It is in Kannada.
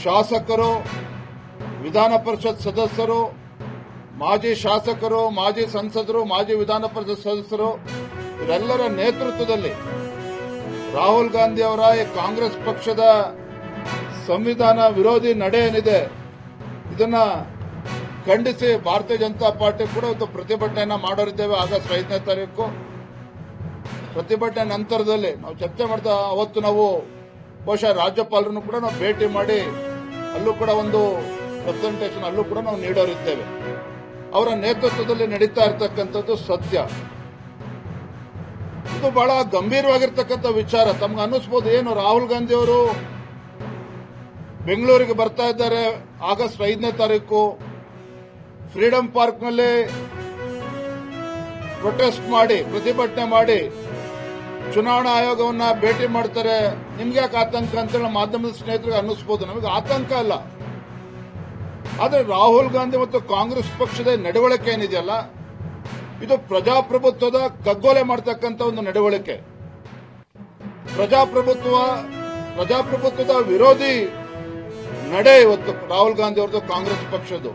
ಶಾಸಕರು, ವಿಧಾನ ಪರಿಷತ್ ಸದಸ್ಯರು, ಮಾಜಿ ಶಾಸಕರು, ಮಾಜಿ ಸಂಸದರು, ಮಾಜಿ ವಿಧಾನ ಪರಿಷತ್ ಸದಸ್ಯರು ಇವರೆಲ್ಲರ ನೇತೃತ್ವದಲ್ಲಿ ರಾಹುಲ್ ಗಾಂಧಿ ಅವರ ಈ ಕಾಂಗ್ರೆಸ್ ಪಕ್ಷದ ಸಂವಿಧಾನ ವಿರೋಧಿ ನಡೆ ಏನಿದೆ ಇದನ್ನ ಖಂಡಿಸಿ ಭಾರತೀಯ ಜನತಾ ಪಾರ್ಟಿ ಕೂಡ ಇವತ್ತು ಪ್ರತಿಭಟನೆಯನ್ನ ಮಾಡೋರಿದ್ದೇವೆ. ಆಗಸ್ಟ್ 5ನೇ ತಾರೀಕು ಪ್ರತಿಭಟನೆ ನಂತರದಲ್ಲಿ ನಾವು ಚರ್ಚೆ ಮಾಡ್ತಾ ಅವತ್ತು ನಾವು ಬಹುಶಃ ರಾಜ್ಯಪಾಲರನ್ನು ಕೂಡ ನಾವು ಭೇಟಿ ಮಾಡಿ ಅಲ್ಲೂ ಕೂಡ ಒಂದು ಪ್ರೆಸೆಂಟೇಷನ್ ಅಲ್ಲೂ ಕೂಡ ನಾವು ನೀಡೋರಿದ್ದೇವೆ. ಅವರ ನೇತೃತ್ವದಲ್ಲಿ ನಡೀತಾ ಇರತಕ್ಕಂಥದ್ದು ಸತ್ಯ. ಇದು ಬಹಳ ಗಂಭೀರವಾಗಿರ್ತಕ್ಕಂಥ ವಿಚಾರ. ತಮ್ಗೆ ಅನ್ನಿಸ್ಬೋದು ಏನು ರಾಹುಲ್ ಗಾಂಧಿ ಅವರು ಬೆಂಗಳೂರಿಗೆ ಬರ್ತಾ ಇದ್ದಾರೆ ಆಗಸ್ಟ್ 5ನೇ ತಾರೀಕು, ಫ್ರೀಡಂ ಪಾರ್ಕ್ನಲ್ಲಿ ಪ್ರೊಟೆಸ್ಟ್ ಮಾಡಿ ಪ್ರತಿಭಟನೆ ಮಾಡಿ ಚುನಾವಣಾ ಆಯೋಗವನ್ನ ಭೇಟಿ ಮಾಡ್ತಾರೆ. ನಿಮ್ಗೆ ಯಾಕೆ ಆತಂಕ ಅಂತೇಳಿ ಮಾಧ್ಯಮದ ಸ್ನೇಹಿತರಿಗೆ ಅನ್ನಿಸ್ಬೋದು. ನಮಗೆ ಆತಂಕ ಅಲ್ಲ. ಆದರೆ ರಾಹುಲ್ ಗಾಂಧಿ ಮತ್ತು ಕಾಂಗ್ರೆಸ್ ಪಕ್ಷದ ನಡವಳಿಕೆ ಏನಿದೆಯಲ್ಲ ಇದು ಪ್ರಜಾಪ್ರಭುತ್ವದ ಕಗ್ಗೊಲೆ ಮಾಡತಕ್ಕಂಥ ಒಂದು ನಡವಳಿಕೆ. ಪ್ರಜಾಪ್ರಭುತ್ವದ ವಿರೋಧಿ ನಡೆ ಇವತ್ತು ರಾಹುಲ್ ಗಾಂಧಿ ಅವರದು, ಕಾಂಗ್ರೆಸ್ ಪಕ್ಷದ್ದು.